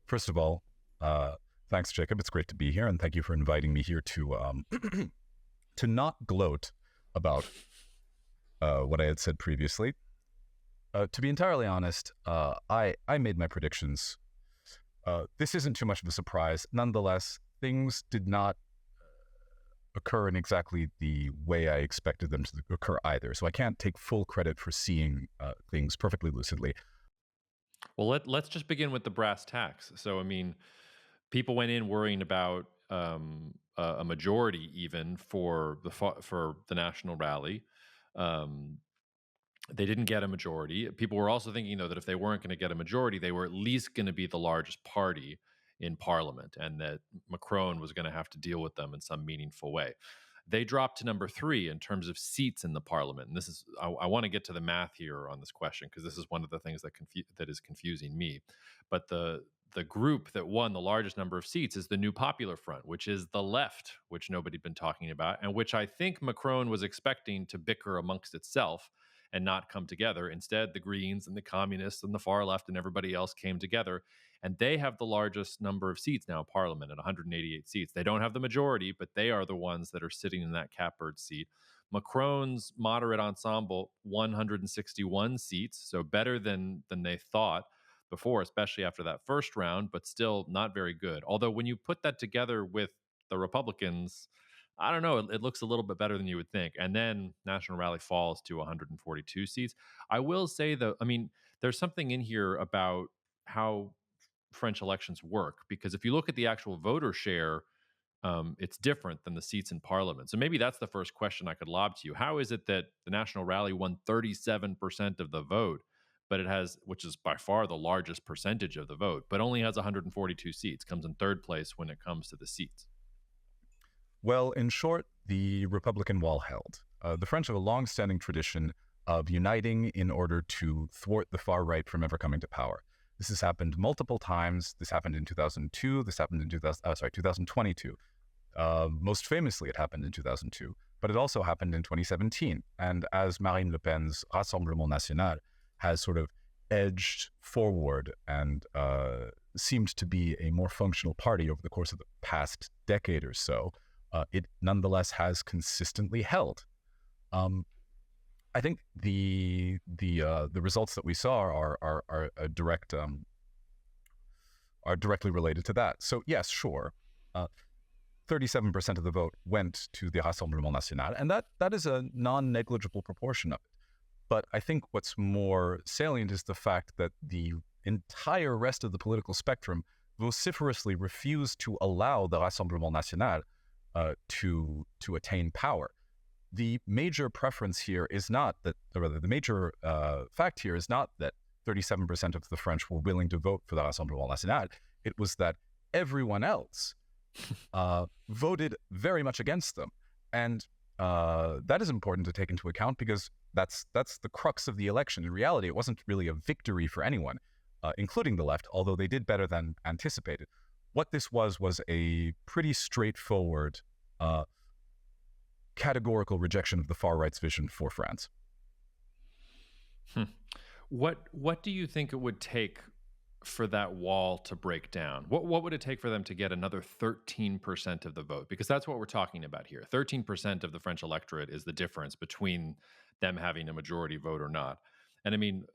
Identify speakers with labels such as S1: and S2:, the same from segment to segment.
S1: First of all, thanks, Jacob. It's great to be here, and thank you for inviting me here to to not gloat about what I had said previously. To be entirely honest, I made my predictions. This isn't too much of a surprise. Nonetheless, things did not occur in exactly the way I expected them to occur either. So I can't take full credit for seeing things perfectly lucidly.
S2: Well, let's just begin with the brass tacks. So, I mean, people went in worrying about a majority even for the national rally. They didn't get a majority. People were also thinking, though, that if they weren't going to get a majority, they were at least going to be the largest party in parliament, and that Macron was going to have to deal with them in some meaningful way. They dropped to number 3 in terms of seats in the parliament. And this is, I want to get to the math here on this question, because this is one of the things that is confusing me. But the group that won the largest number of seats is the New Popular Front, which is the left, which nobody had been talking about, and which I think Macron was expecting to bicker amongst itself and not come together. Instead, the Greens and the Communists and the far left and everybody else came together, and they have the largest number of seats now in Parliament at 188 seats. They don't have the majority, but they are the ones that are sitting in that catbird seat. Macron's moderate ensemble, 161 seats, so better than they thought before, especially after that first round, but still not very good. Although when you put that together with the Republicans, I don't know, it looks a little bit better than you would think. And then National Rally falls to 142 seats. I will say, though, I mean, there's something in here about how French elections work, because if you look at the actual voter share, it's different than the seats in parliament. So maybe that's the first question I could lob to you. How is it that the National Rally won 37% of the vote, but it has, which is by far the largest percentage of the vote, but only has 142 seats, comes in third place when it comes to the seats?
S1: Well, in short, the Republican wall held. The French have a long-standing tradition of uniting in order to thwart the far right from ever coming to power. This has happened multiple times. This happened in 2002. This happened in 2022. Most famously, it happened in 2002, but it also happened in 2017. And as Marine Le Pen's Rassemblement Nationale has sort of edged forward and seemed to be a more functional party over the course of the past decade or so, it nonetheless has consistently held. I think the results that we saw are directly related to that. So yes, sure, 37% of the vote went to the Rassemblement National, and that is a non-negligible proportion of it. But I think what's more salient is the fact that the entire rest of the political spectrum vociferously refused to allow the Rassemblement National to attain power. The major preference here is not that, or rather, the major fact here is not that 37% of the French were willing to vote for the Rassemblement National. It was that everyone else voted very much against them. And that is important to take into account, because that's the crux of the election. In reality, it wasn't really a victory for anyone, including the left, although they did better than anticipated. What this was a pretty straightforward categorical rejection of the far right's vision for France.
S2: What do you think it would take for that wall to break down? What would it take for them to get another 13% of the vote? Because that's what we're talking about here. 13% of the French electorate is the difference between them having a majority vote or not. And I mean,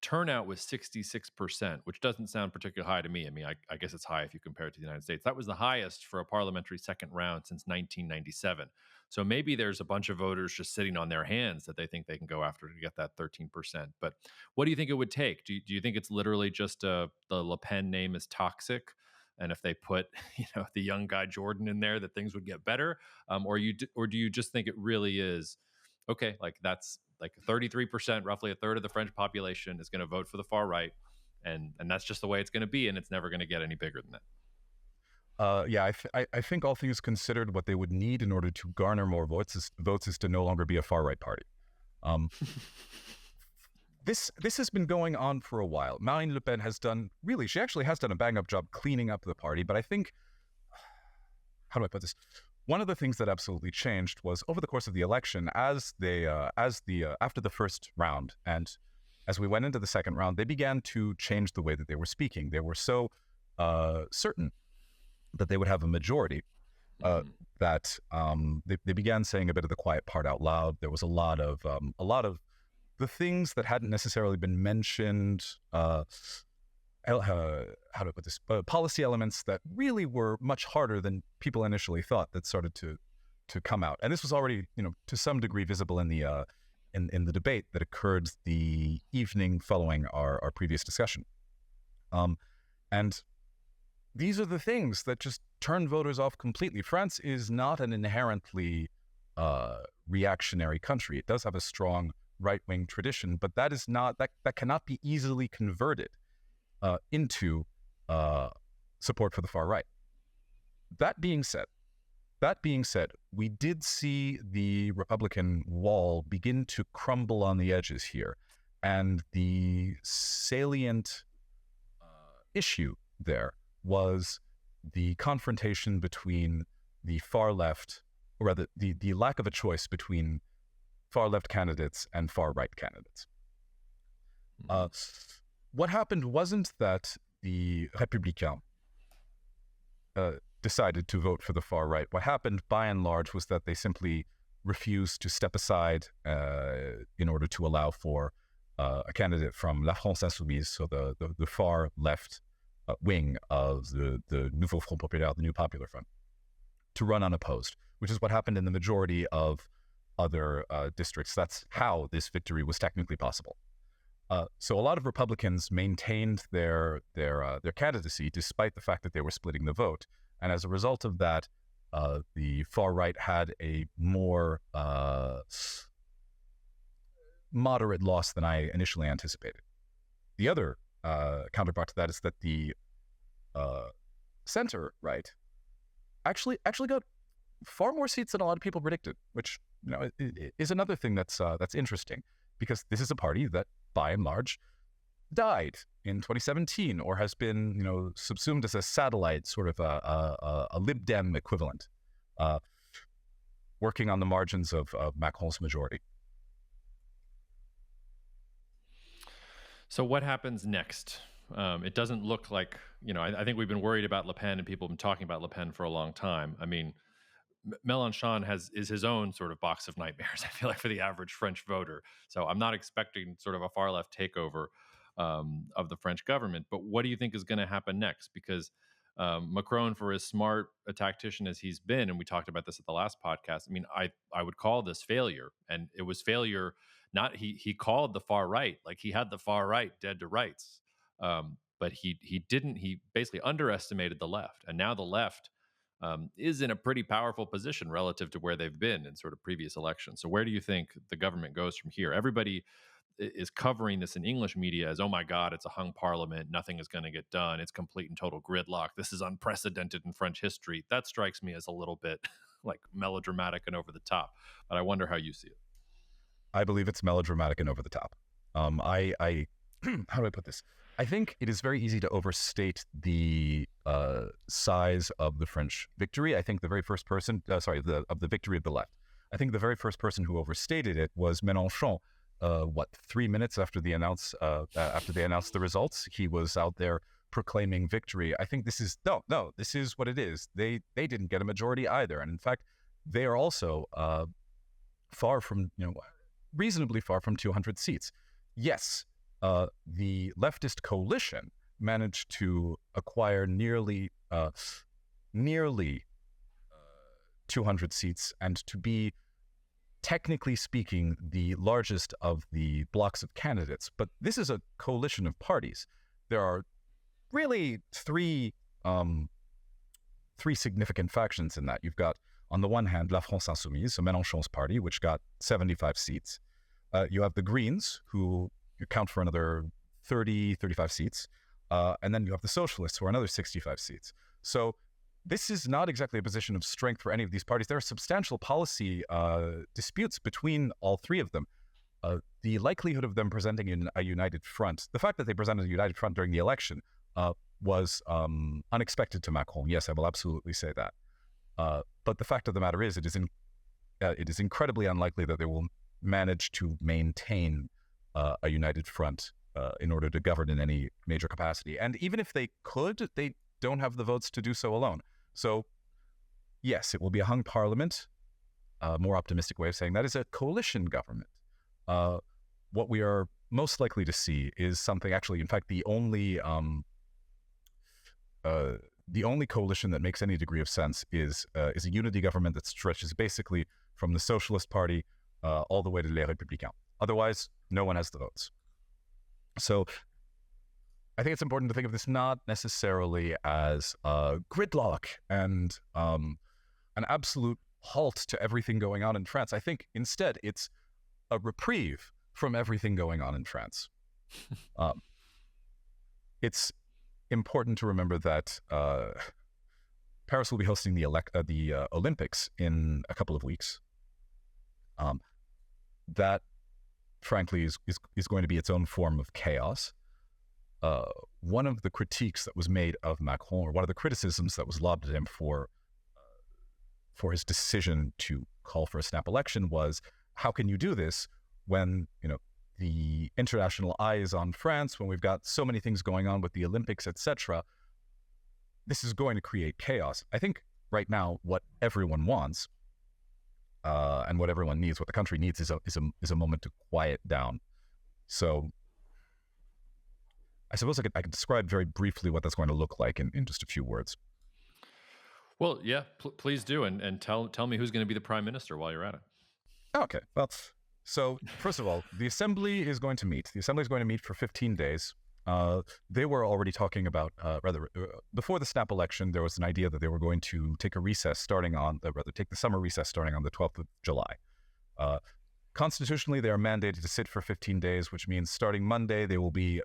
S2: turnout was 66%, which doesn't sound particularly high to me. I mean, I guess it's high if you compare it to the United States. That was the highest for a parliamentary second round since 1997. So maybe there's a bunch of voters just sitting on their hands that they think they can go after to get that 13%. But what do you think it would take? Do you think it's literally just the Le Pen name is toxic, and if they put the young guy Jordan in there, that things would get better? Or do you just think it really is okay? Like that's like 33%, roughly a third of the French population is going to vote for the far right, and that's just the way it's going to be, and it's never going to get any bigger than that.
S1: I think all things considered, what they would need in order to garner more votes is to no longer be a far right party. This has been going on for a while. Marine Le Pen she actually has done a bang-up job cleaning up the party, but I think, how do I put this? One of the things that absolutely changed was over the course of the election, after the first round, and as we went into the second round, they began to change the way that they were speaking. They were so certain that they would have a majority, that they began saying a bit of the quiet part out loud. There was a lot of the things that hadn't necessarily been mentioned. How to put this? Policy elements that really were much harder than people initially thought that started to come out, and this was already, to some degree visible in the in the debate that occurred the evening following our previous discussion. And these are the things that just turn voters off completely. France is not an inherently reactionary country. It does have a strong right-wing tradition, but that cannot be easily converted into support for the far right. That being said, we did see the Republican wall begin to crumble on the edges here, and the salient issue there was the confrontation between the far left, or rather the lack of a choice between far left candidates and far right candidates. What happened wasn't that the Républicains decided to vote for the far right. What happened, by and large, was that they simply refused to step aside in order to allow for a candidate from La France Insoumise, so the far left wing of the Nouveau Front Populaire, the New Popular Front, to run unopposed, which is what happened in the majority of other districts. That's how this victory was technically possible. So a lot of Republicans maintained their candidacy despite the fact that they were splitting the vote, and as a result of that, the far right had a more moderate loss than I initially anticipated. The other counterpart to that is that the center right actually got far more seats than a lot of people predicted, which is another thing that's interesting, because this is a party that, by and large, died in 2017 or has been subsumed as a satellite, sort of a Lib Dem equivalent, working on the margins of Macron's majority.
S2: So what happens next? It doesn't look like, I think we've been worried about Le Pen, and people have been talking about Le Pen for a long time. I mean, Mélenchon is his own sort of box of nightmares, I feel like, for the average French voter. So I'm not expecting sort of a far left takeover of the French government. But what do you think is going to happen next? Because Macron, for as smart a tactician as he's been, and we talked about this at the last podcast, I mean, I would call this failure. And it was failure, not he called the far right, like he had the far right dead to rights. But he didn't, he basically underestimated the left. And now the left is in a pretty powerful position relative to where they've been in sort of previous elections. So where do you think the government goes from here? Everybody is covering this in English media as, oh my God, it's a hung parliament. Nothing is going to get done. It's complete and total gridlock. This is unprecedented in French history. That strikes me as a little bit like melodramatic and over the top. But I wonder how you see it.
S1: I believe it's melodramatic and over the top. How do I put this? I think it is very easy to overstate the size of the French victory. I think the very first person, of the victory of the left, I think the very first person who overstated it was Mélenchon. 3 minutes after they announced the results, he was out there proclaiming victory. I think this is this is what it is. They didn't get a majority either, and in fact, they are also reasonably far from 200 seats. Yes. The leftist coalition managed to acquire nearly 200 seats, and to be, technically speaking, the largest of the blocks of candidates. But this is a coalition of parties. There are really three significant factions in that. You've got, on the one hand, La France Insoumise, so Mélenchon's party, which got 75 seats. You have the Greens, who account for another 35 seats. And then you have the Socialists, who are another 65 seats. So this is not exactly a position of strength for any of these parties. There are substantial policy disputes between all three of them. The likelihood of them presenting a united front, the fact that they presented a united front during the election was unexpected to Macron. Yes, I will absolutely say that. But the fact of the matter is, it is incredibly unlikely that they will manage to maintain a united front in order to govern in any major capacity. And even if they could, don't have the votes to do so alone. So, yes, it will be a hung parliament. A more optimistic way of saying that is a coalition government. What we are most likely to see is something, actually, in fact, the only coalition that makes any degree of sense is a unity government that stretches basically from the Socialist Party all the way to Les Républicains. Otherwise, no one has the votes. So I think it's important to think of this not necessarily as gridlock and an absolute halt to everything going on in France. I think instead it's a reprieve from everything going on in France. It's important to remember that Paris will be hosting the Olympics in a couple of weeks. That, frankly, is going to be its own form of chaos. One of the critiques that was made of Macron, or one of the criticisms that was lobbed at him for his decision to call for a snap election was, how can you do this when, the international eye is on France, when we've got so many things going on with the Olympics, etc. This is going to create chaos. I think right now what everyone wants and what everyone needs, what the country needs, is a moment to quiet down. So I suppose I could describe very briefly what that's going to look like in just a few words.
S2: Well, yeah, please do, and tell me who's going to be the prime minister while you're at it.
S1: Okay, well, so first of all, the Assembly is going to meet. The Assembly is going to meet for 15 days. They were already talking about, before the snap election, there was an idea that they were going to take a recess take the summer recess starting on the 12th of July. Constitutionally, they are mandated to sit for 15 days, which means starting Monday, they will be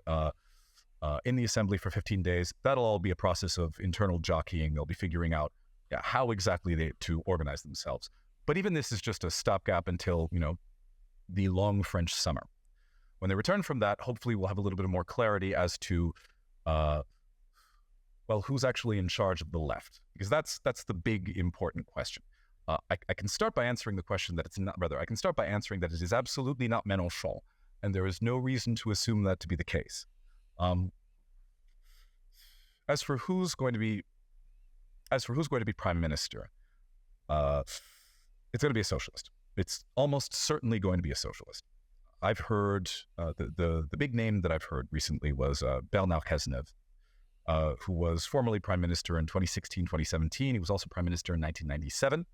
S1: in the Assembly for 15 days. That'll all be a process of internal jockeying. They'll be figuring out how exactly to organize themselves. But even this is just a stopgap until, the long French summer. When they return from that, hopefully we'll have a little bit more clarity as to, who's actually in charge of the left, because that's the big important question. I can start by answering the question that it's not. I can start by answering that it is absolutely not Mélenchon, and there is no reason to assume that to be the case. As for who's going to be prime minister, it's going to be a socialist. It's almost certainly going to be a socialist. I've heard the big name that I've heard recently was Bernard Cazeneuve, who was formerly prime minister in 2016, 2017. He was also prime minister in 1997.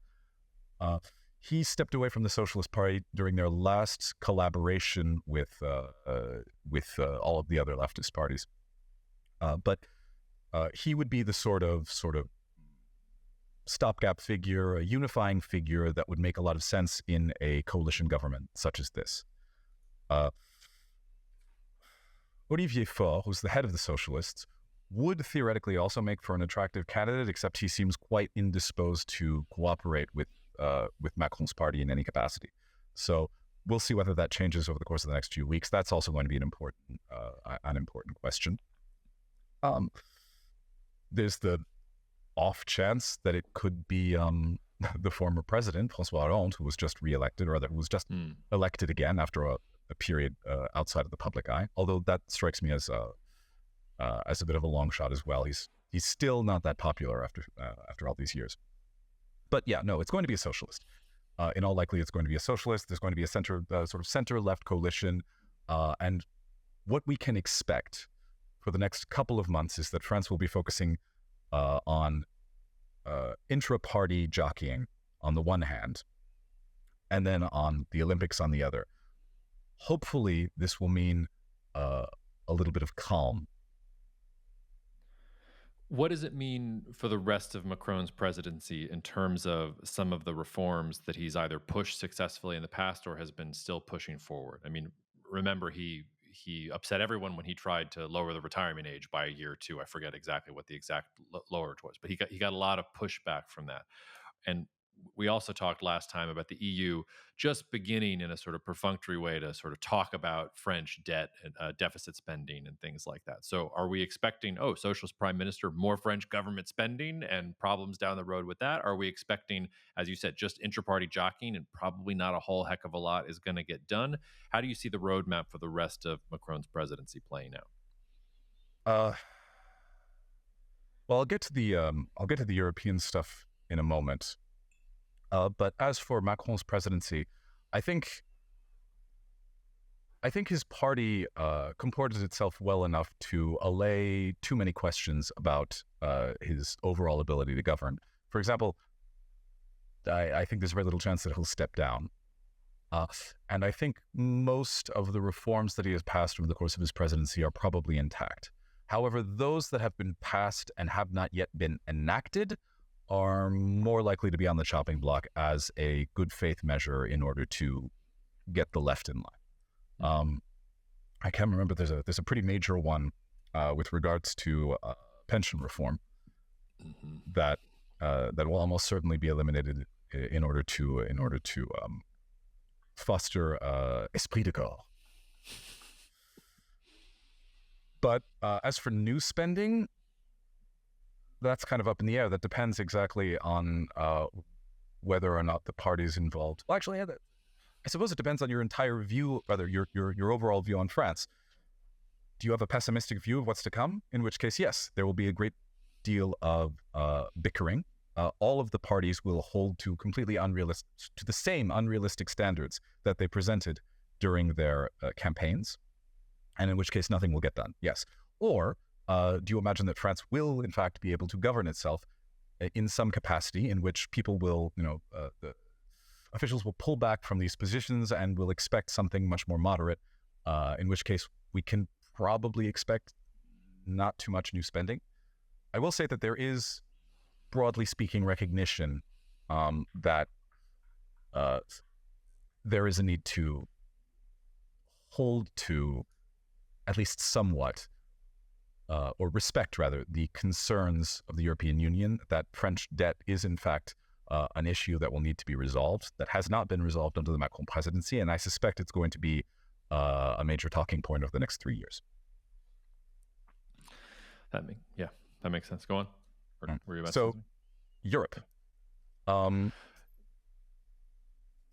S1: He stepped away from the Socialist Party during their last collaboration with all of the other leftist parties. But he would be the sort of stopgap figure, a unifying figure that would make a lot of sense in a coalition government such as this. Olivier Faure, who's the head of the Socialists, would theoretically also make for an attractive candidate, except he seems quite indisposed to cooperate with Macron's party in any capacity. So we'll see whether that changes over the course of the next few weeks. That's also going to be an important question. There's the off chance that it could be the former president, François Hollande, who was just reelected, or rather, who was just elected again after a period outside of the public eye. Although that strikes me as a bit of a long shot as well. He's still not that popular after all these years. But yeah, no, it's going to be a socialist. In all likelihood, it's going to be a socialist. There's going to be a center-left coalition. And what we can expect for the next couple of months is that France will be focusing on intra-party jockeying on the one hand, and then on the Olympics on the other. Hopefully, this will mean a little bit of calm.
S2: What does it mean for the rest of Macron's presidency in terms of some of the reforms that he's either pushed successfully in the past or has been still pushing forward? I mean, remember, he upset everyone when he tried to lower the retirement age by a year or two. I forget exactly what the exact lower it was, but he got a lot of pushback from that. And we also talked last time about the EU just beginning in a sort of perfunctory way to sort of talk about French debt and deficit spending and things like that. So are we expecting, socialist prime minister, more French government spending and problems down the road with that? Are we expecting, as you said, just intra-party jockeying and probably not a whole heck of a lot is going to get done? How do you see the roadmap for the rest of Macron's presidency playing out?
S1: Well, I'll get to the European stuff in a moment. But as for Macron's presidency, I think his party comported itself well enough to allay too many questions about his overall ability to govern. For example, I think there's very little chance that he'll step down. And I think most of the reforms that he has passed over the course of his presidency are probably intact. However, those that have been passed and have not yet been enacted are more likely to be on the chopping block as a good faith measure in order to get the left in line. I can't remember. There's a pretty major one with regards to pension reform that will almost certainly be eliminated in order to foster esprit de corps. But as for new spending, that's kind of up in the air. That depends exactly on whether or not the party's involved. Well, actually, I suppose it depends on your entire view, rather your overall view on France. Do you have a pessimistic view of what's to come? In which case, yes, there will be a great deal of bickering. All of the parties will hold to the same unrealistic standards that they presented during their campaigns, and in which case nothing will get done. Yes. Or do you imagine that France will, in fact, be able to govern itself in some capacity in which people will, the officials will pull back from these positions and will expect something much more moderate, in which case we can probably expect not too much new spending. I will say that there is, broadly speaking, recognition that there is a need to hold to, at least somewhat, or respect, rather, the concerns of the European Union, that French debt is, in fact, an issue that will need to be resolved, that has not been resolved under the Macron presidency, and I suspect it's going to be a major talking point over the next 3 years.
S2: That makes sense. Go on. Were you about
S1: so,
S2: to
S1: Europe.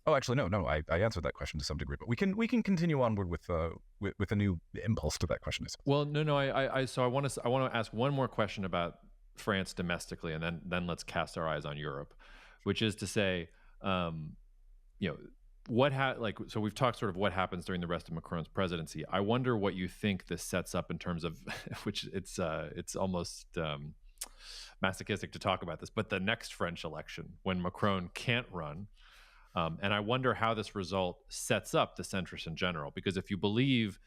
S1: Actually, no. I answered that question to some degree, but we can continue onward with a new impulse to that question.
S2: Well, no. I want to ask one more question about France domestically, and then let's cast our eyes on Europe, which is to say, so we've talked sort of what happens during the rest of Macron's presidency. I wonder what you think this sets up in terms of, which it's almost masochistic to talk about this, but the next French election when Macron can't run. And I wonder how this result sets up the centrists in general, because if you believe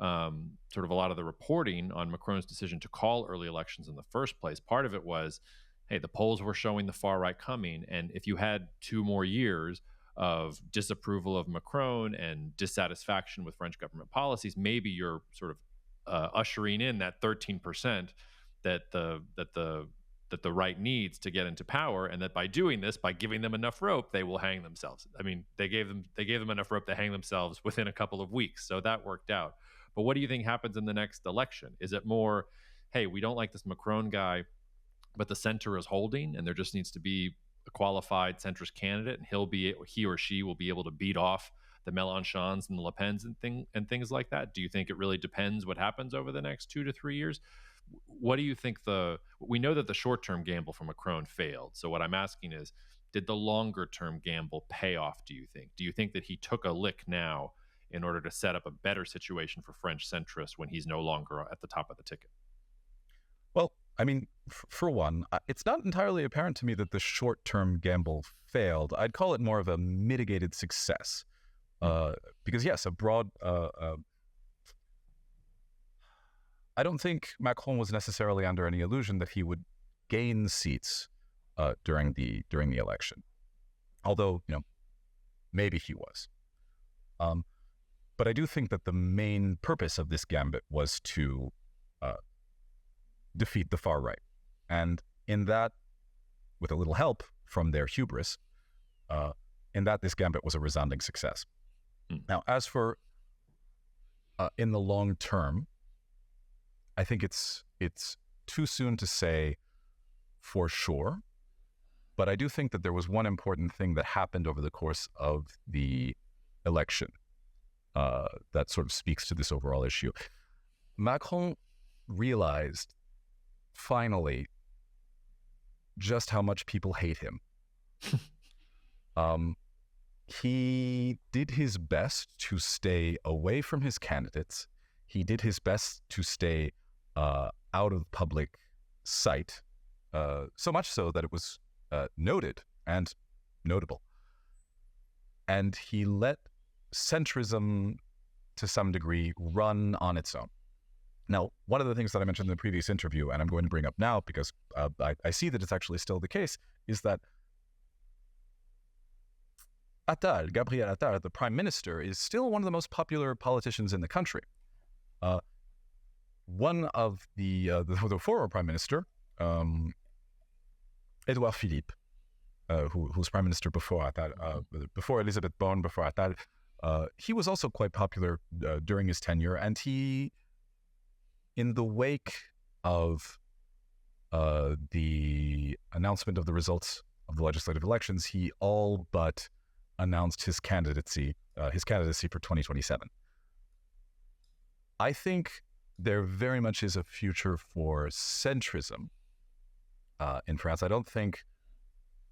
S2: sort of a lot of the reporting on Macron's decision to call early elections in the first place, part of it was, hey, the polls were showing the far right coming. And if you had 2 more years of disapproval of Macron and dissatisfaction with French government policies, maybe you're sort of ushering in that 13% that the right needs to get into power, and that by doing this, by giving them enough rope, they will hang themselves. I mean, they gave them enough rope to hang themselves within a couple of weeks, so that worked out. But what do you think happens in the next election? Is it more, hey, we don't like this Macron guy, but the center is holding, and there just needs to be a qualified centrist candidate, and he or she will be able to beat off the Mélenchons and the Le Pens and things like that? Do you think it really depends what happens over the next 2 to 3 years? What do you think we know that the short-term gamble for Macron failed. So what I'm asking is, did the longer-term gamble pay off, do you think? Do you think that he took a lick now in order to set up a better situation for French centrists when he's no longer at the top of the ticket?
S1: Well, I mean, for one, it's not entirely apparent to me that the short-term gamble failed. I'd call it more of a mitigated success. Because yes, a broad... I don't think Macron was necessarily under any illusion that he would gain seats during the election, although maybe he was. But I do think that the main purpose of this gambit was to defeat the far right, and in that, with a little help from their hubris, in that this gambit was a resounding success. Now, as for in the long term, I think it's too soon to say for sure, but I do think that there was one important thing that happened over the course of the election that sort of speaks to this overall issue. Macron realized finally just how much people hate him. He did his best to stay away from his candidates. He did his best to stay out of public sight, so much so that it was noted and notable. And he let centrism, to some degree, run on its own. Now, one of the things that I mentioned in the previous interview, and I'm going to bring up now because I see that it's actually still the case, is that Gabriel Attal, the prime minister, is still one of the most popular politicians in the country. One of the former prime minister, Edouard Philippe, who was prime minister before Attal, before Elisabeth Borne, before Attal, he was also quite popular during his tenure, and he, in the wake of the announcement of the results of the legislative elections, he all but announced his candidacy for 2027. I think there very much is a future for centrism in France. I don't think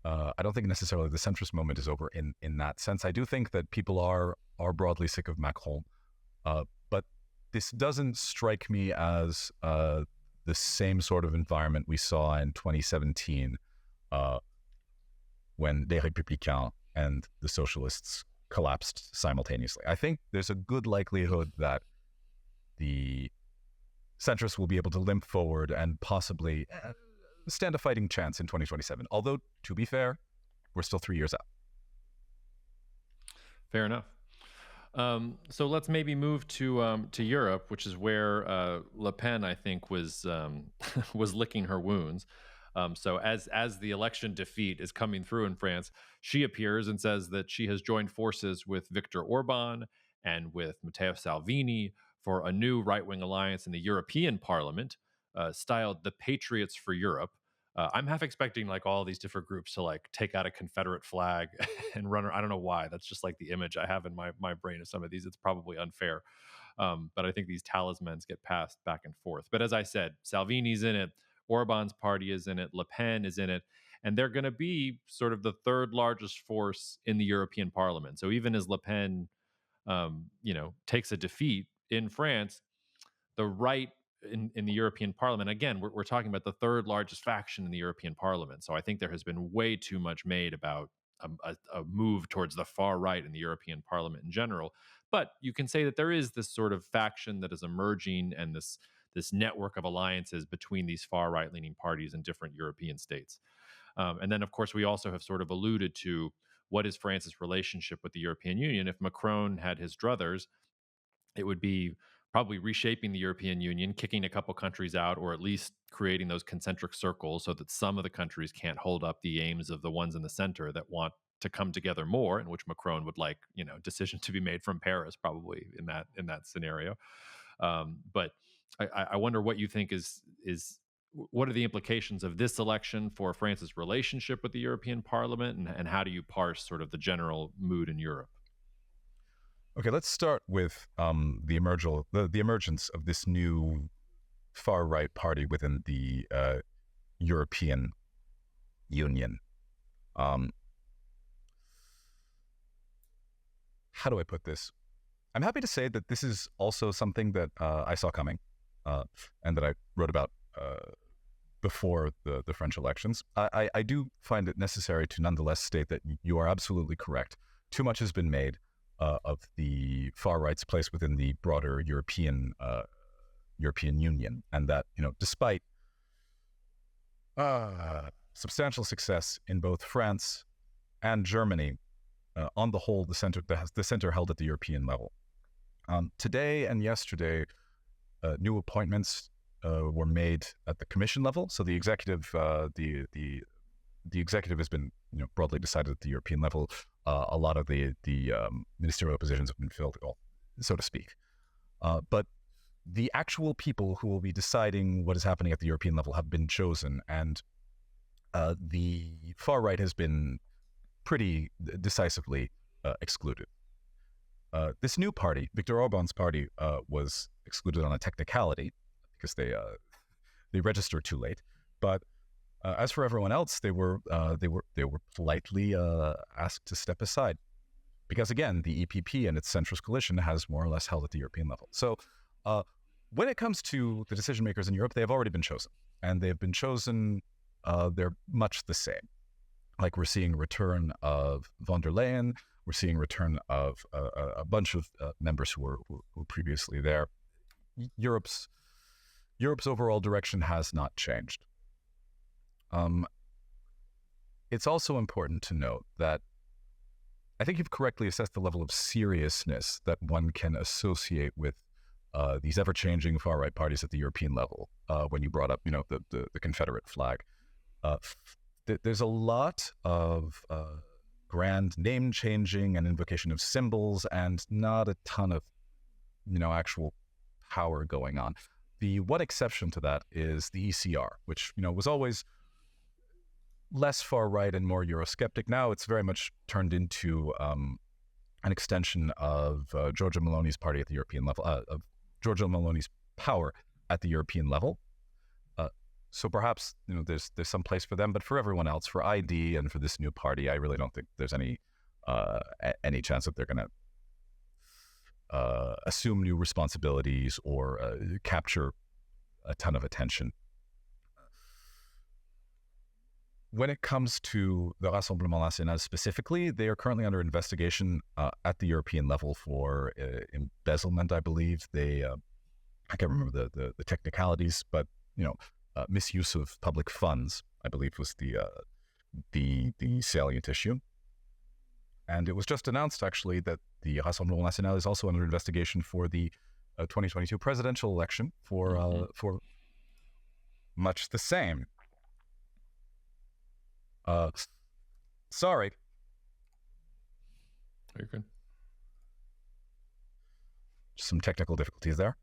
S1: necessarily the centrist moment is over in that sense. I do think that people are broadly sick of Macron, but this doesn't strike me as the same sort of environment we saw in 2017 when Les Républicains and the socialists collapsed simultaneously. I think there's a good likelihood that the centrists will be able to limp forward and possibly stand a fighting chance in 2027. Although, to be fair, we're still 3 years out.
S2: Fair enough. So let's maybe move to Europe, which is where Le Pen, I think, was was licking her wounds. So as the election defeat is coming through in France, she appears and says that she has joined forces with Viktor Orban and with Matteo Salvini for a new right-wing alliance in the European Parliament, styled the Patriots for Europe. I'm half expecting like all these different groups to like take out a Confederate flag and run. I don't know why. That's just like the image I have in my brain of some of these. It's probably unfair. But I think these talismans get passed back and forth. But as I said, Salvini's in it. Orban's party is in it. Le Pen is in it. And they're going to be sort of the third largest force in the European Parliament. So even as Le Pen, takes a defeat in France, the right in the European Parliament, again, we're talking about the third largest faction in the European Parliament. So I think there has been way too much made about a move towards the far right in the European Parliament in general. But you can say that there is this sort of faction that is emerging and this network of alliances between these far right leaning parties in different European states. And then, of course, we also have sort of alluded to what is France's relationship with the European Union. If Macron had his druthers, it would be probably reshaping the European Union, kicking a couple countries out, or at least creating those concentric circles so that some of the countries can't hold up the aims of the ones in the center that want to come together more, in which Macron would like, decision to be made from Paris, probably in that scenario. But I wonder what you think is what are the implications of this election for France's relationship with the European Parliament, and how do you parse sort of the general mood in Europe?
S1: Okay, let's start with the emergence of this new far-right party within the European Union. How do I put this? I'm happy to say that this is also something that I saw coming and that I wrote about before the French elections. I do find it necessary to nonetheless state that you are absolutely correct. Too much has been made of the far right's place within the broader European Union, and that despite substantial success in both France and Germany, on the whole, the center held at the European level. Today and yesterday, new appointments were made at the Commission level. So the executive, the executive has been broadly decided at the European level. A lot of the ministerial positions have been filled, so to speak. But the actual people who will be deciding what is happening at the European level have been chosen, and the far right has been pretty decisively excluded. This new party, Viktor Orban's party, was excluded on a technicality because they registered too late. But As for everyone else, they were politely asked to step aside, because again, the EPP and its centrist coalition has more or less held at the European level. So when it comes to the decision makers in Europe, they have already been chosen, and they've been chosen. They're much the same. Like, we're seeing a return of von der Leyen. We're seeing a return of a bunch of members who were previously there. Europe's overall direction has not changed. It's also important to note that I think you've correctly assessed the level of seriousness that one can associate with these ever-changing far-right parties at the European level. When you brought up, the Confederate flag, there's a lot of grand name-changing and invocation of symbols, and not a ton of, actual power going on. The one exception to that is the ECR, which was always less far right and more Eurosceptic. Now it's very much turned into an extension of Giorgia Maloney's party at the European level, of Giorgia Maloney's power at the European level. So perhaps there's some place for them, but for everyone else, for ID and for this new party, I really don't think there's any chance that they're going to assume new responsibilities or capture a ton of attention. When it comes to the Rassemblement National specifically, they are currently under investigation at the European level for embezzlement, I believe. I can't remember the technicalities, but misuse of public funds, I believe, was the salient issue. And it was just announced, actually, that the Rassemblement National is also under investigation for the 2022 presidential election for much the same. Sorry.
S2: You're good.
S1: Some technical difficulties there.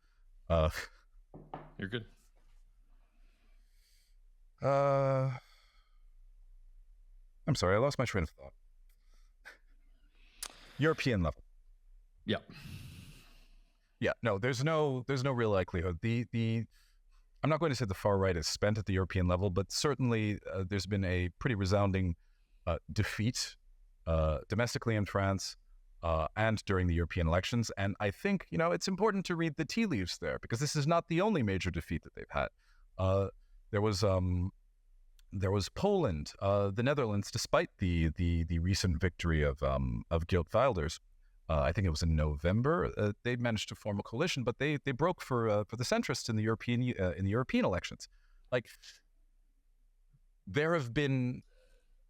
S2: You're good.
S1: I'm sorry, I lost my train of thought. European level.
S2: Yeah.
S1: Yeah, no, there's no real likelihood. I'm not going to say the far right is spent at the European level, but certainly there's been a pretty resounding defeat domestically in France and during the European elections. And I think, it's important to read the tea leaves there, because this is not the only major defeat that they've had. There was Poland, the Netherlands, despite the recent victory of Geert Wilders. I think it was in November. They managed to form a coalition, but they broke for the centrists in the European elections. Like, there have been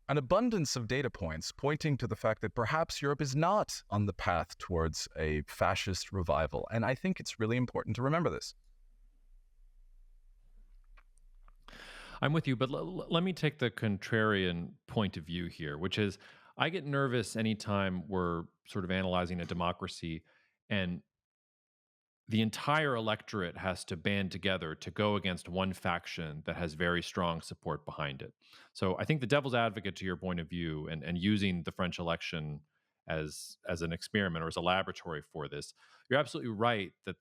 S1: an abundance of data points pointing to the fact that perhaps Europe is not on the path towards a fascist revival, and I think it's really important to remember this.
S2: I'm with you, but let me take the contrarian point of view here, which is, I get nervous anytime we're sort of analyzing a democracy and the entire electorate has to band together to go against one faction that has very strong support behind it. So I think the devil's advocate to your point of view, and using the French election as an experiment or as a laboratory for this, you're absolutely right that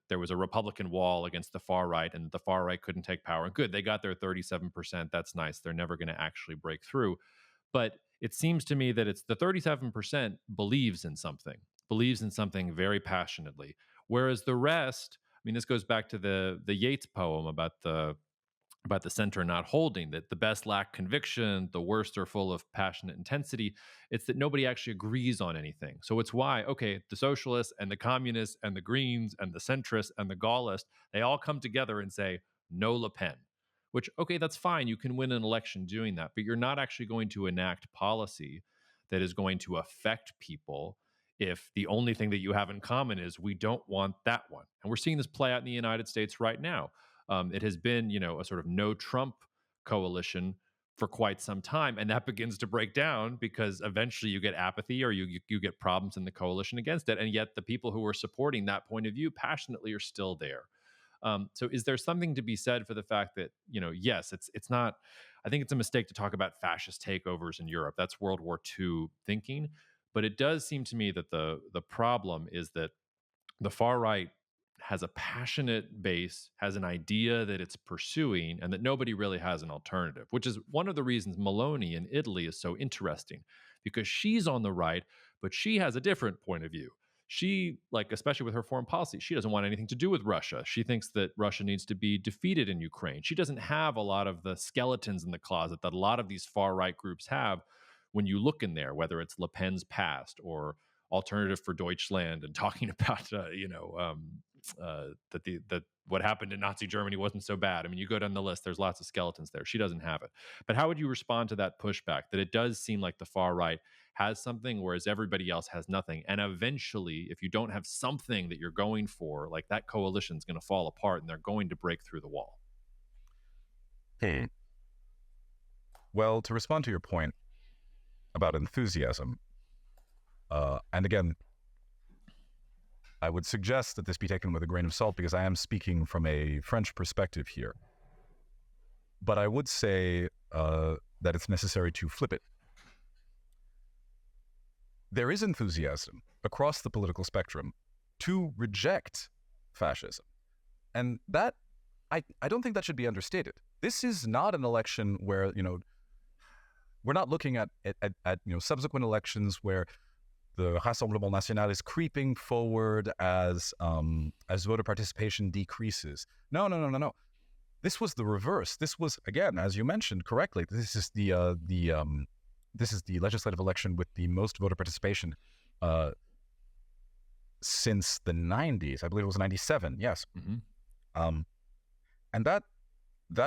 S2: there was a Republican wall against the far right, and the far right couldn't take power. And good, they got their 37%. That's nice. They're never going to actually break through. But it seems to me that it's the 37% believes in something very passionately, whereas the rest, I mean, this goes back to the Yeats poem about the center not holding, that the best lack conviction, the worst are full of passionate intensity. It's that nobody actually agrees on anything. So it's why, okay, the socialists and the communists and the Greens and the centrists and the Gaullists, they all come together and say, no Le Pen. Which, okay, that's fine. You can win an election doing that, but you're not actually going to enact policy that is going to affect people if the only thing that you have in common is we don't want that one. And we're seeing this play out in the United States right now. It has been, a sort of no Trump coalition for quite some time, and that begins to break down because eventually you get apathy or you get problems in the coalition against it, and yet the people who are supporting that point of view passionately are still there. So is there something to be said for the fact that, yes, it's not, I think it's a mistake to talk about fascist takeovers in Europe. That's World War II thinking. But it does seem to me that the problem is that the far right has a passionate base, has an idea that it's pursuing, and that nobody really has an alternative, which is one of the reasons Maloney in Italy is so interesting, because she's on the right, but she has a different point of view. She, like, especially with her foreign policy, she doesn't want anything to do with Russia. She thinks that Russia needs to be defeated in Ukraine. She doesn't have a lot of the skeletons in the closet that a lot of these far right groups have when you look in there, whether it's Le Pen's past or Alternative for Deutschland and talking about, that what happened in Nazi Germany wasn't so bad. I mean, you go down the list, there's lots of skeletons there. She doesn't have it. But how would you respond to that pushback, that it does seem like the far right has something, whereas everybody else has nothing? And eventually, if you don't have something that you're going for, like, that coalition is going to fall apart and they're going to break through the wall.
S1: Well, to respond to your point about enthusiasm, and again, I would suggest that this be taken with a grain of salt because I am speaking from a French perspective here. But I would say that it's necessary to flip it. There is enthusiasm across the political spectrum to reject fascism. And that, I don't think that should be understated. This is not an election where, we're not looking at subsequent elections where the Rassemblement Nationale is creeping forward as voter participation decreases. No. This was the reverse. This was, again, as you mentioned correctly, this is the legislative election with the most voter participation since the 90s. I believe it was 97. Yes. Mm-hmm. And that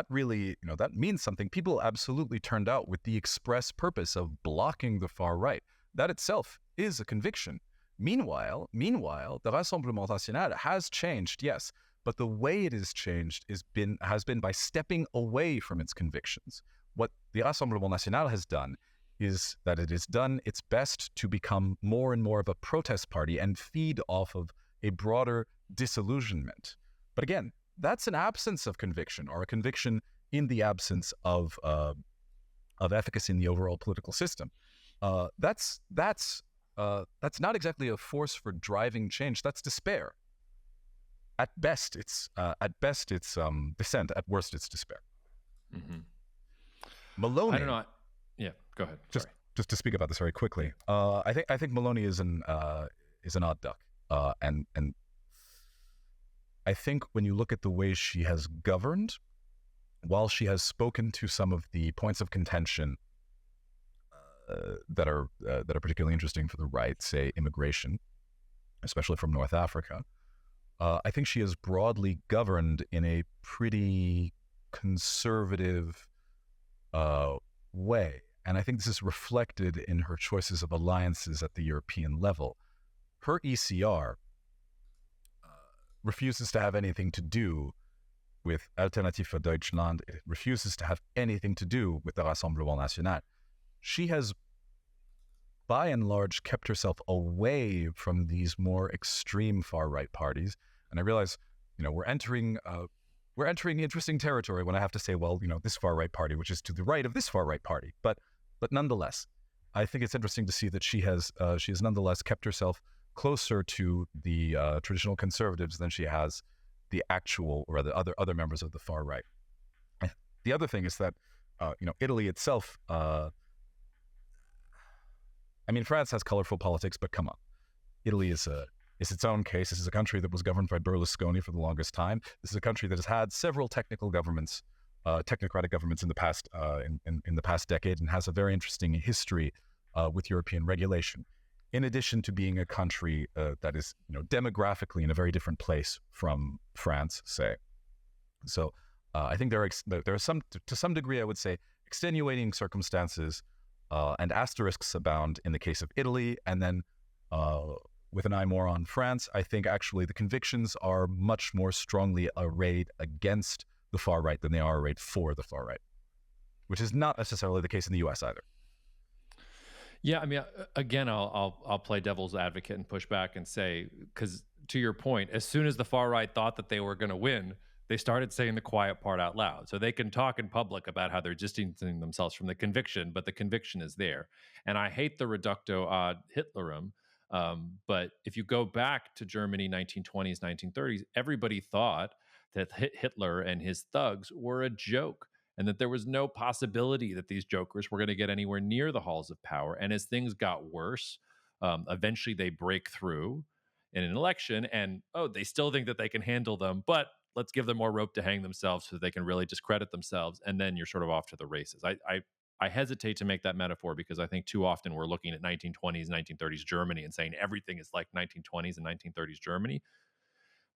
S1: really, that means something. People absolutely turned out with the express purpose of blocking the far right. That itself is a conviction. Meanwhile, the Rassemblement National has changed, yes, but the way it has changed has been by stepping away from its convictions. What the Rassemblement National has done is that it has done its best to become more and more of a protest party and feed off of a broader disillusionment. But again, that's an absence of conviction, or a conviction in the absence of efficacy in the overall political system. That's not exactly a force for driving change. That's despair. At best, it's dissent. At worst, it's despair.
S2: Mm-hmm.
S1: Maloney.
S2: I don't know. Yeah, go ahead.
S1: Just to speak about this very quickly. I think Maloney is an odd duck, and I think when you look at the way she has governed, while she has spoken to some of the points of contention that are particularly interesting for the right, say immigration, especially from North Africa, I think she has broadly governed in a pretty conservative way. And I think this is reflected in her choices of alliances at the European level. Her ECR refuses to have anything to do with Alternative für Deutschland. It refuses to have anything to do with the Rassemblement National. She has, by and large, kept herself away from these more extreme far-right parties. And I realize, we're entering interesting territory when I have to say, well, this far-right party, which is to the right of this far-right party. But nonetheless, I think it's interesting to see that she has nonetheless kept herself closer to the traditional conservatives than she has the actual, or the other members of the far right. The other thing is that, Italy itself, France has colorful politics, but come on. Italy is its own case. This is a country that was governed by Berlusconi for the longest time. This is a country that has had several technocratic governments in the past in the past decade, and has a very interesting history with European regulation. In addition to being a country that is, demographically in a very different place from France, say. So I think there are some, to some degree, I would say, extenuating circumstances and asterisks abound in the case of Italy. And then with an eye more on France, I think actually the convictions are much more strongly arrayed against the far right than they are arrayed for the far right, which is not necessarily the case in the US either.
S2: Yeah, again, I'll play devil's advocate and push back and say, because to your point, as soon as the far right thought that they were going to win, they started saying the quiet part out loud. So they can talk in public about how they're distancing themselves from the conviction, but the conviction is there. And I hate the reducto ad Hitlerum But if you go back to Germany, 1920s, 1930s, everybody thought that Hitler and his thugs were a joke, and that there was no possibility that these jokers were going to get anywhere near the halls of power. And as things got worse, eventually they break through in an election, and they still think that they can handle them, but let's give them more rope to hang themselves so they can really discredit themselves, and then you're sort of off to the races. I hesitate to make that metaphor because I think too often we're looking at 1920s, 1930s Germany and saying everything is like 1920s and 1930s Germany.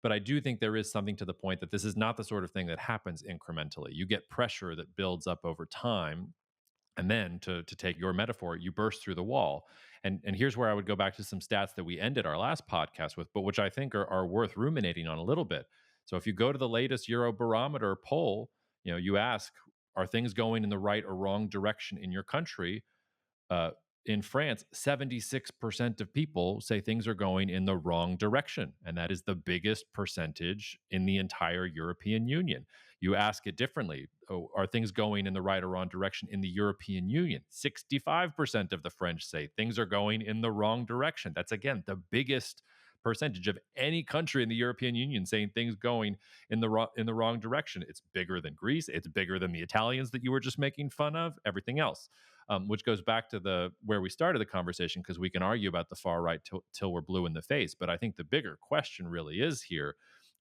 S2: But I do think there is something to the point that this is not the sort of thing that happens incrementally. You get pressure that builds up over time. And then to take your metaphor, you burst through the wall. And here's where I would go back to some stats that we ended our last podcast with, but which I think are worth ruminating on a little bit. So if you go to the latest Eurobarometer poll, you ask, are things going in the right or wrong direction in your country? In France, 76% of people say things are going in the wrong direction. And that is the biggest percentage in the entire European Union. You ask it differently. Are things going in the right or wrong direction in the European Union? 65% of the French say things are going in the wrong direction. That's, again, the biggest percentage of any country in the European Union saying things going in the wrong direction. It's bigger than Greece. It's bigger than the Italians that you were just making fun of, everything else. Which goes back to where we started the conversation, because we can argue about the far right till we're blue in the face. But I think the bigger question really is here,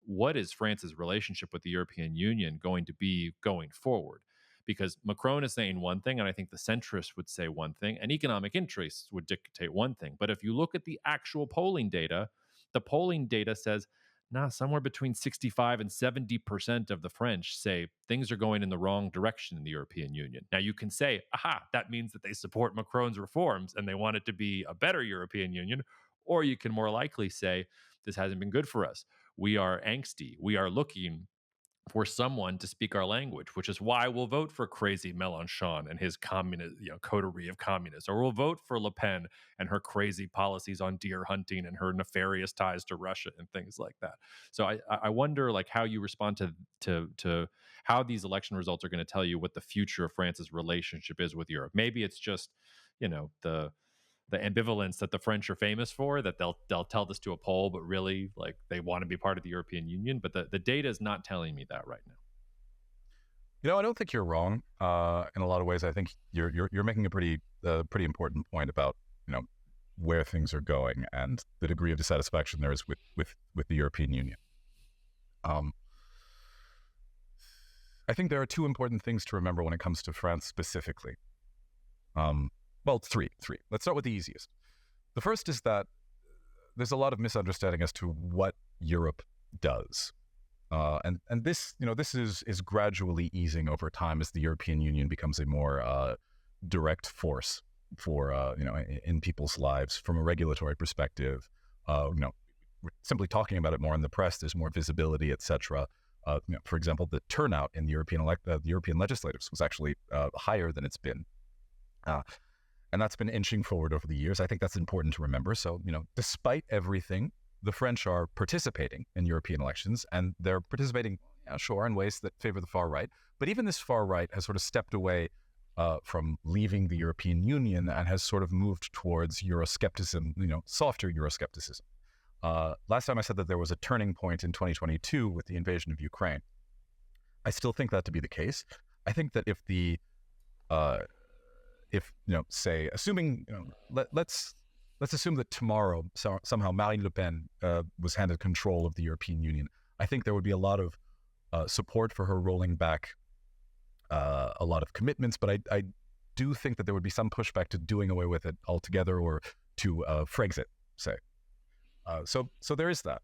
S2: what is France's relationship with the European Union going to be going forward? Because Macron is saying one thing, and I think the centrists would say one thing, and economic interests would dictate one thing. But if you look at the actual polling data, the polling data says, somewhere between 65 and 70% of the French say things are going in the wrong direction in the European Union. Now, you can say, that means that they support Macron's reforms and they want it to be a better European Union. Or you can more likely say, this hasn't been good for us. We are angsty. We are looking for someone to speak our language, which is why we'll vote for crazy Mélenchon and his communist, coterie of communists, or we'll vote for Le Pen and her crazy policies on deer hunting and her nefarious ties to Russia and things like that. So I wonder, how you respond to how these election results are going to tell you what the future of France's relationship is with Europe. Maybe it's just, the ambivalence that the French are famous for, that they'll tell this to a poll, but really they want to be part of the European Union. But the data is not telling me that right now.
S1: I don't think you're wrong. In a lot of ways, I think you're making a pretty important point about where things are going and the degree of dissatisfaction there is with the European Union. I think there are two important things to remember when it comes to France specifically. Well, three. Let's start with the easiest. The first is that there's a lot of misunderstanding as to what Europe does. And this, this is gradually easing over time as the European Union becomes a more direct force for, in people's lives from a regulatory perspective. We're simply talking about it more in the press, there's more visibility, etc. For example, the turnout in the European legislators was actually higher than it's been. And that's been inching forward over the years. I think that's important to remember. So, despite everything, the French are participating in European elections, and they're participating, sure, in ways that favor the far right. But even this far right has sort of stepped away from leaving the European Union and has sort of moved towards Euroscepticism, softer Euroscepticism. Last time I said that there was a turning point in 2022 with the invasion of Ukraine. I still think that to be the case. I think that say, assuming, let's assume that tomorrow somehow Marine Le Pen was handed control of the European Union. I think there would be a lot of support for her rolling back a lot of commitments, but I do think that there would be some pushback to doing away with it altogether or to Frexit, say. So there is that.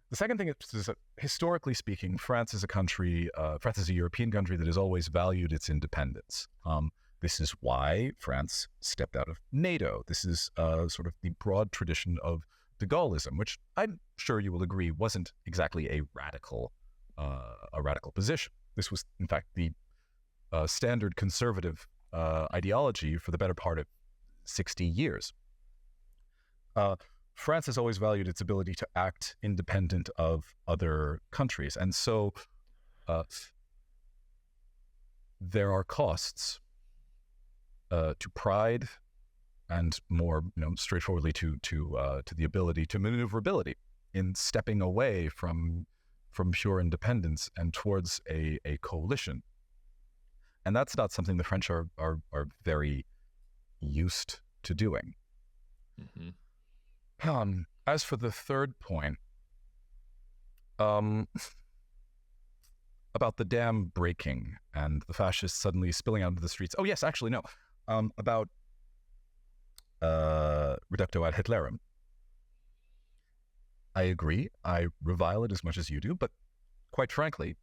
S1: The second thing is that, historically speaking, France is a European country that has always valued its independence. This is why France stepped out of NATO. This is sort of the broad tradition of de Gaullism, which I'm sure you will agree wasn't exactly a radical position. This was, in fact, the standard conservative ideology for the better part of 60 years. France has always valued its ability to act independent of other countries. And so there are costs to pride and more straightforwardly to the ability to maneuverability in stepping away from pure independence and towards a coalition. And that's not something the French are very used to doing.
S2: Mm-hmm.
S1: As for the third point, about the dam breaking and the fascists suddenly spilling out into the streets. Oh yes, actually no. About reductio ad Hitlerum. I agree. I revile it as much as you do, but quite frankly,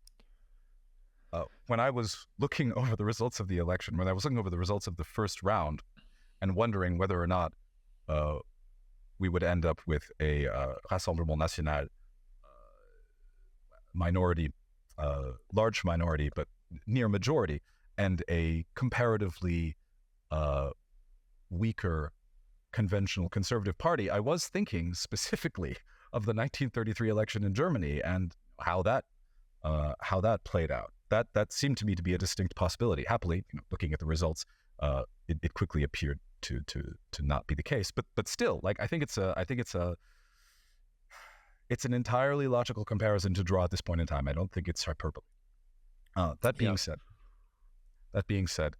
S1: when I was looking over the results of the election, when I was looking over the results of the first round and wondering whether or not we would end up with a Rassemblement National minority, large minority, but near majority, and a comparatively weaker conventional conservative party, I was thinking specifically of the 1933 election in Germany and how that played out. That seemed to me to be a distinct possibility. Happily, looking at the results, it quickly appeared to not be the case. But still, like I think it's an entirely logical comparison to draw at this point in time. I don't think it's hyperbole. That being said,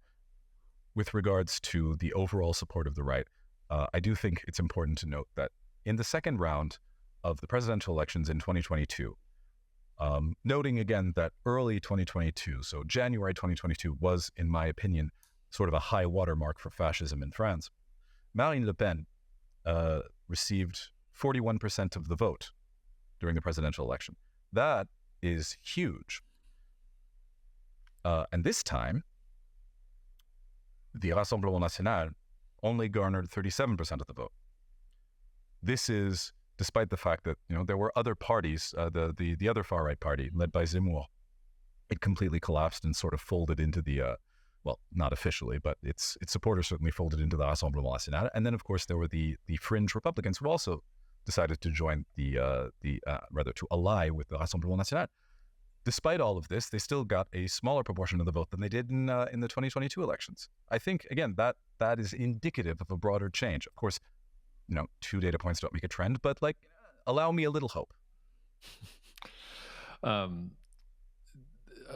S1: with regards to the overall support of the right, I do think it's important to note that in the second round of the presidential elections in 2022, noting again that early 2022, so January 2022, was, in my opinion, sort of a high watermark for fascism in France. Marine Le Pen received 41% of the vote during the presidential election. That is huge. And this time, the Rassemblement National only garnered 37% of the vote. This is despite the fact that there were other parties, the other far right party led by Zemmour. It completely collapsed and sort of folded into the well, not officially, but its supporters certainly folded into the Rassemblement National. And then, of course, there were the fringe Republicans who also decided to join rather to ally with the Rassemblement National. Despite all of this, they still got a smaller proportion of the vote than they did in the 2022 elections. I think, again, that is indicative of a broader change. Of course, 2 data points don't make a trend, but allow me a little hope.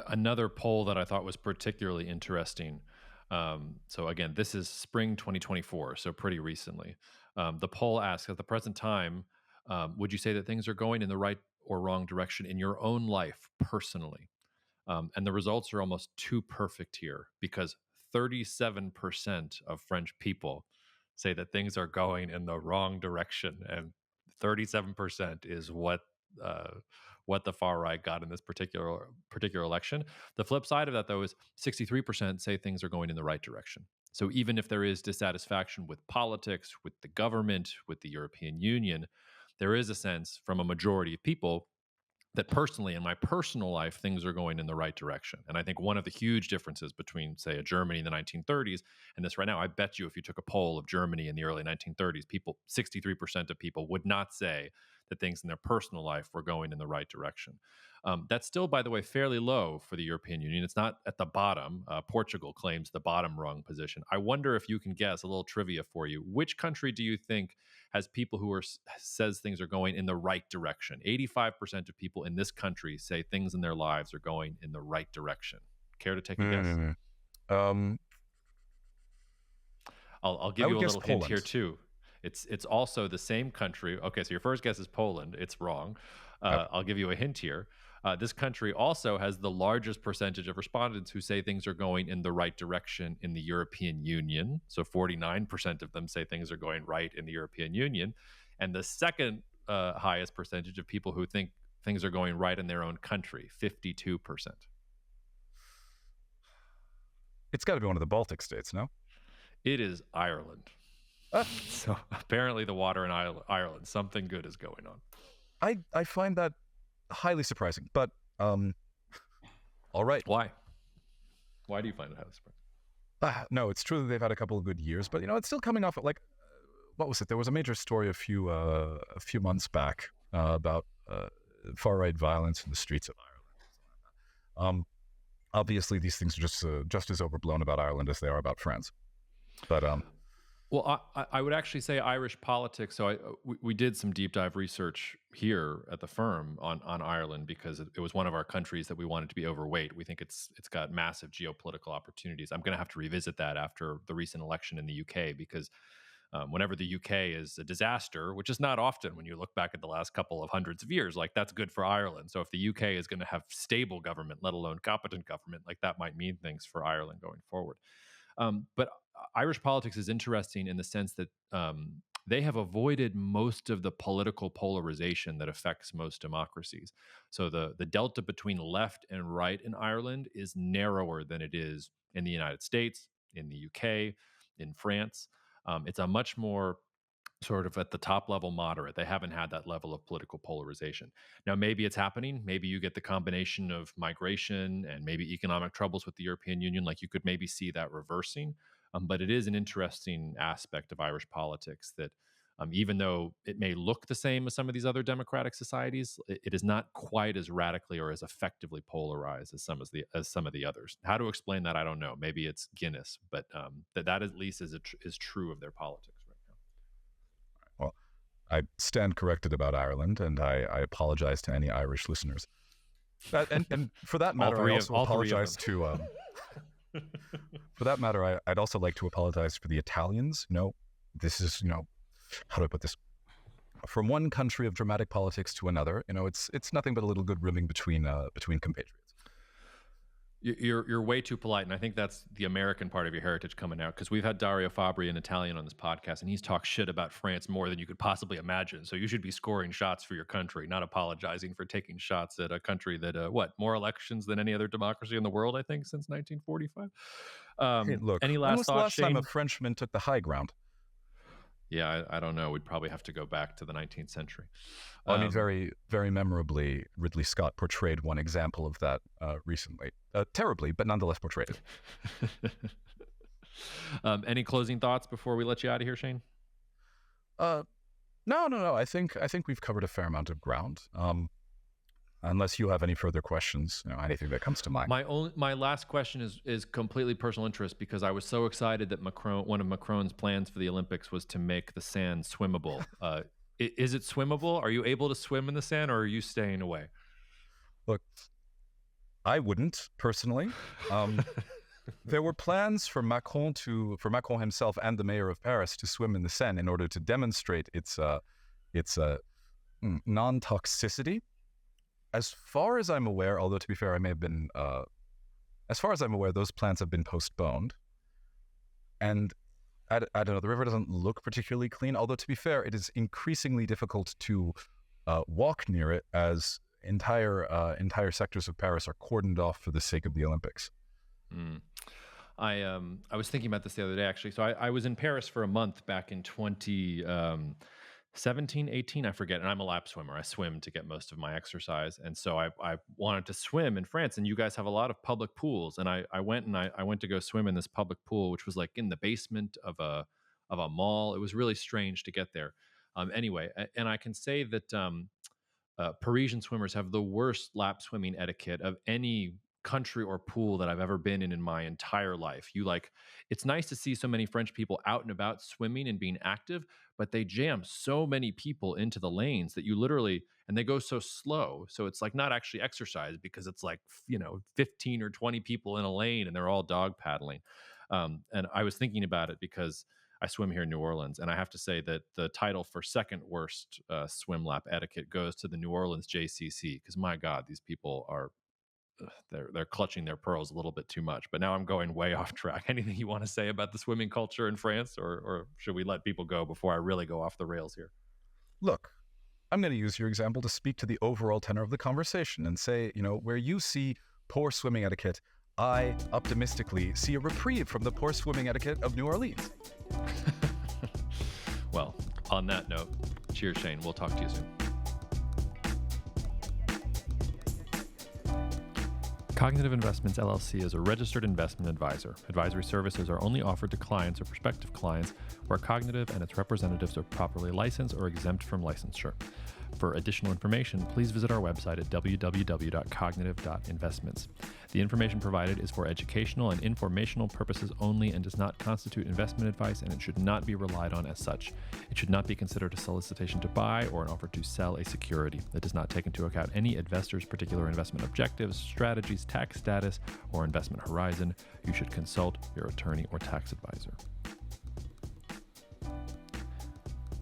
S2: Another poll that I thought was particularly interesting. So again, this is spring 2024, so pretty recently. The poll asks, at the present time, would you say that things are going in the right or wrong direction in your own life personally? And the results are almost too perfect here, because 37% of French people say that things are going in the wrong direction, and 37% is what the far right got in this particular election. The flip side of that, though, is 63% say things are going in the right direction. So even if there is dissatisfaction with politics, with the government, with the European Union, there is a sense from a majority of people that personally, in my personal life, things are going in the right direction. And I think one of the huge differences between, say, a Germany in the 1930s and this right now, I bet you if you took a poll of Germany in the early 1930s, 63% of people would not say that things in their personal life were going in the right direction. That's still, by the way, fairly low for the European Union. It's not at the bottom. Portugal claims the bottom rung position. I wonder if you can guess, a little trivia for you, which country do you think has people who says things are going in the right direction? 85% of people in this country say things in their lives are going in the right direction. Care to take a guess? I'll give you a little hint here too. It's also the same country. Okay, so your first guess is Poland. It's wrong. I'll give you a hint here. This country also has the largest percentage of respondents who say things are going in the right direction in the European Union. So 49% of them say things are going right in the European Union. And the second highest percentage of people who think things are going right in their own country, 52%.
S1: It's got to be one of the Baltic states, no?
S2: It is Ireland. So apparently the water in Ireland, something good is going on.
S1: I find that highly surprising, but all right.
S2: Why do you find it highly surprising?
S1: No, it's true that they've had a couple of good years, but it's still coming off what was it? There was a major story a few months back about far right violence in the streets of Ireland. Obviously, these things are just as overblown about Ireland as they are about France. But
S2: Well, I would actually say Irish politics. So we did some deep dive research here at the firm on Ireland because it was one of our countries that we wanted to be overweight. We think it's got massive geopolitical opportunities. I'm going to have to revisit that after the recent election in the UK because whenever the UK is a disaster, which is not often when you look back at the last couple of hundreds of years, like that's good for Ireland. So if the UK is going to have stable government, let alone competent government, like that might mean things for Ireland going forward. But Irish politics is interesting in the sense that they have avoided most of the political polarization that affects most democracies. So the delta between left and right in Ireland is narrower than it is in the United States, in the UK, in France. It's a much more sort of at the top level moderate. They haven't had that level of political polarization. Now, maybe it's happening. Maybe you get the combination of migration and maybe economic troubles with the European Union. Like you could maybe see that reversing. But it is an interesting aspect of Irish politics that even though it may look the same as some of these other democratic societies, it is not quite as radically or as effectively polarized as some of the others. How to explain that, I don't know. Maybe it's Guinness, but that at least is true of their politics right now.
S1: Well, I stand corrected about Ireland, and I apologize to any Irish listeners. And for that matter, I also apologize to. For that matter, I'd also like to apologize for the Italians. This is, how do I put this? From one country of dramatic politics to another, it's nothing but a little good rimming between compatriots.
S2: You're way too polite, and I think that's the American part of your heritage coming out, because we've had Dario Fabri, an Italian, on this podcast, and he's talked shit about France more than you could possibly imagine. So you should be scoring shots for your country, not apologizing for taking shots at a country that, more elections than any other democracy in the world, I think, since 1945.
S1: Hey, look,
S2: any last
S1: when was the
S2: thoughts,
S1: last
S2: Shane?
S1: time a Frenchman took the high ground?
S2: Yeah, I don't know. We'd probably have to go back to the 19th century.
S1: Well, I mean, very, very memorably, Ridley Scott portrayed one example of that recently. Terribly, but nonetheless portrayed it.
S2: Any closing thoughts before we let you out of here, Shane?
S1: No. I think we've covered a fair amount of ground. Unless you have any further questions, anything that comes to mind.
S2: My last question is completely personal interest, because I was so excited that one of Macron's plans for the Olympics was to make the sand swimmable. Is it swimmable? Are you able to swim in the sand, or are you staying away?
S1: Look, I wouldn't personally. There were plans for Macron himself and the mayor of Paris to swim in the Seine in order to demonstrate its non-toxicity. As far as I'm aware, although to be fair, I may have been, as far as I'm aware, those plans have been postponed. And I don't know, the river doesn't look particularly clean, although to be fair, it is increasingly difficult to walk near it as entire sectors of Paris are cordoned off for the sake of the Olympics.
S2: I was thinking about this the other day, actually. So I was in Paris for a month back in 2017, 18, I forget. And I'm a lap swimmer. I swim to get most of my exercise. And so I wanted to swim in France, and you guys have a lot of public pools. And I went to go swim in this public pool, which was like in the basement of a mall. It was really strange to get there. Anyway, and I can say that Parisian swimmers have the worst lap swimming etiquette of any country or pool that I've ever been in my entire life. It's nice to see so many French people out and about swimming and being active, but they jam so many people into the lanes that and they go so slow. So it's like not actually exercise, because it's like, 15 or 20 people in a lane and they're all dog paddling. And I was thinking about it because I swim here in New Orleans, and I have to say that the title for second worst swim lap etiquette goes to the New Orleans JCC, because my God, these people are they're clutching their pearls a little bit too much. But now I'm going way off track. Anything you want to say about the swimming culture in France, or should we let people go before I really go off the rails here?
S1: Look, I'm going to use your example to speak to the overall tenor of the conversation and say, where you see poor swimming etiquette, I optimistically see a reprieve from the poor swimming etiquette of New Orleans.
S2: Well, on that note, cheers, Shane. We'll talk to you soon. Cognitive Investments, LLC is a registered investment advisor. Advisory services are only offered to clients or prospective clients where Cognitive and its representatives are properly licensed or exempt from licensure. For additional information, please visit our website at www.cognitive.investments. The information provided is for educational and informational purposes only and does not constitute investment advice, and it should not be relied on as such. It should not be considered a solicitation to buy or an offer to sell a security. It does not take into account any investor's particular investment objectives, strategies, tax status, or investment horizon. You should consult your attorney or tax advisor.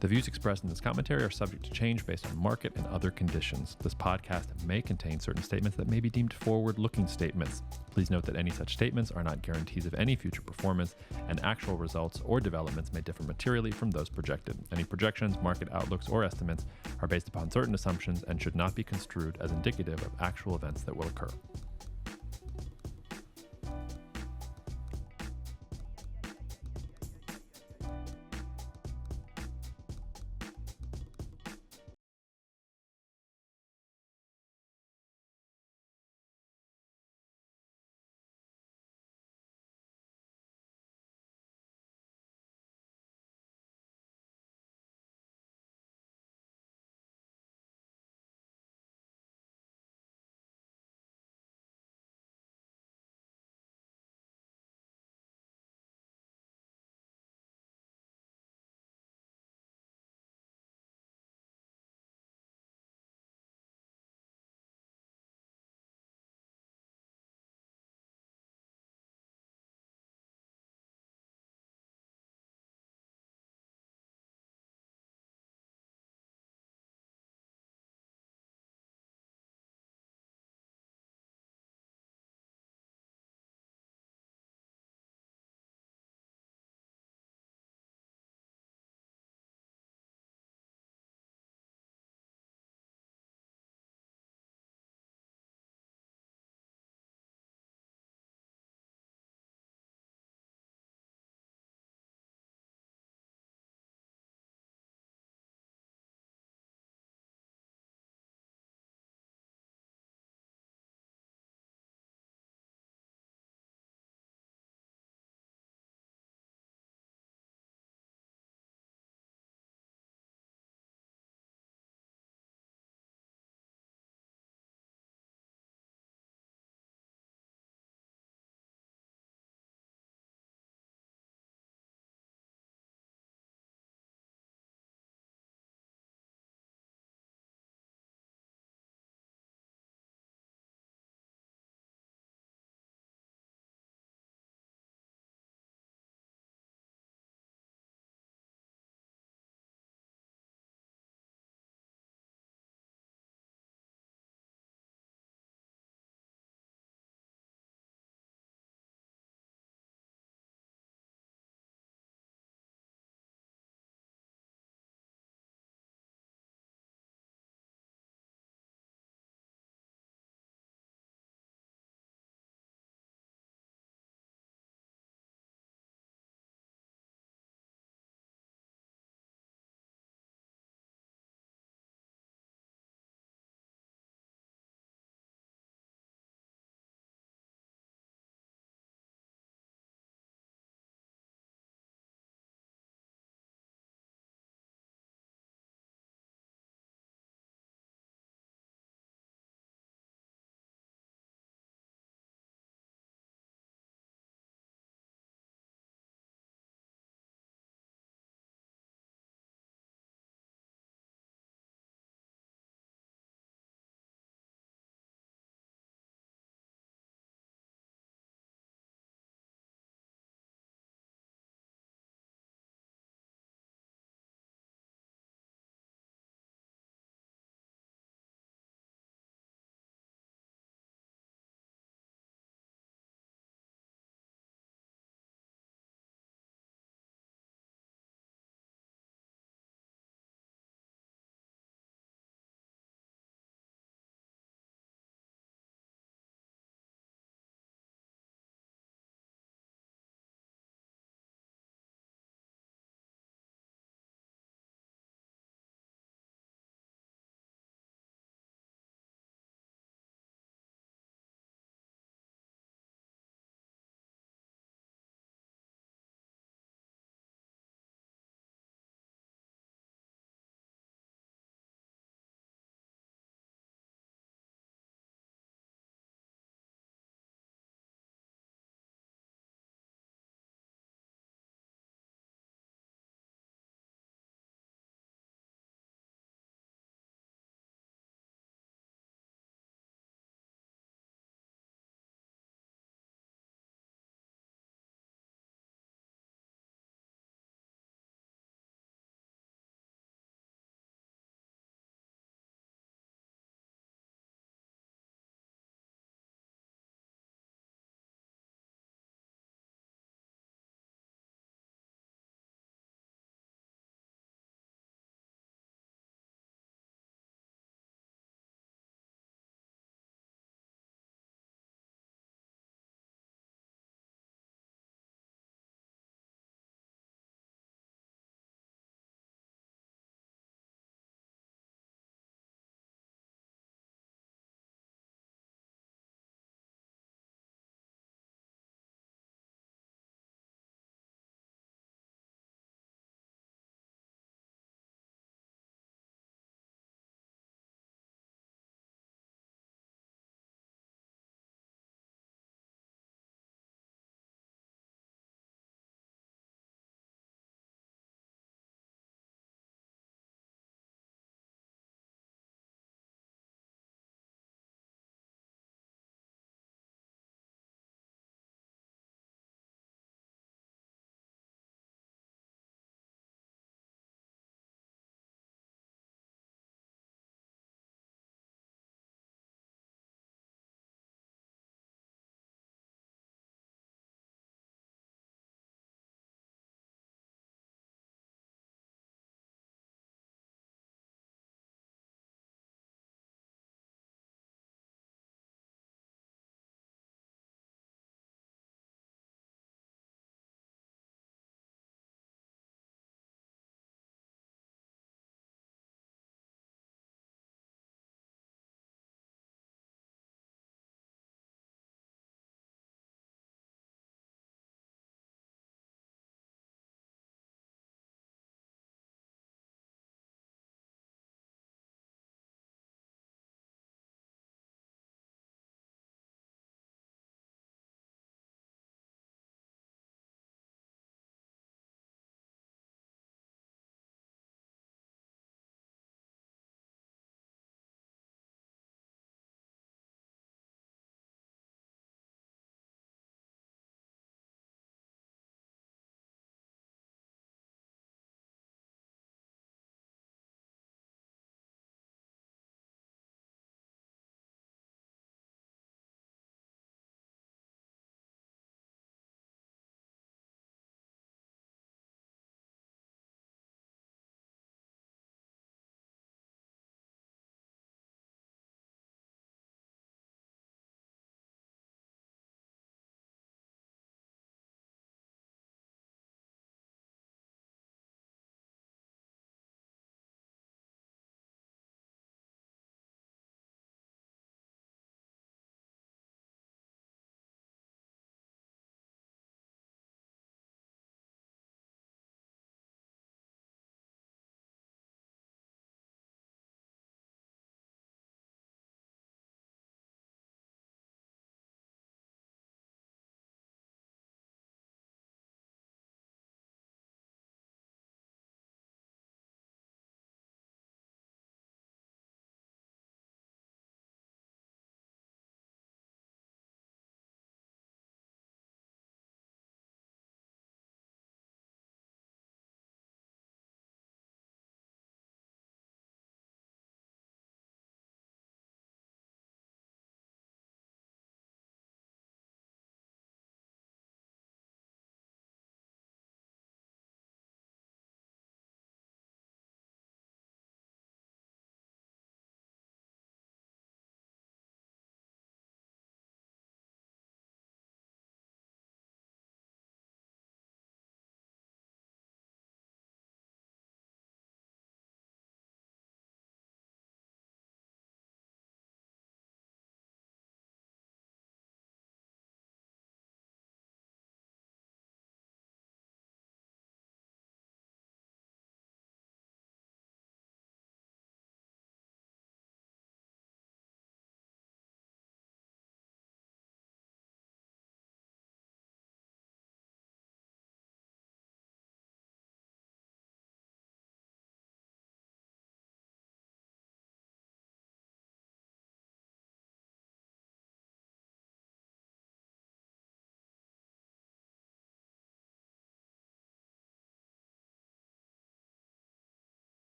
S2: The views expressed in this commentary are subject to change based on market and other conditions. This podcast may contain certain statements that may be deemed forward-looking statements. Please note that any such statements are not guarantees of any future performance, and actual results or developments may differ materially from those projected. Any projections, market outlooks, or estimates are based upon certain assumptions and should not be construed as indicative of actual events that will occur.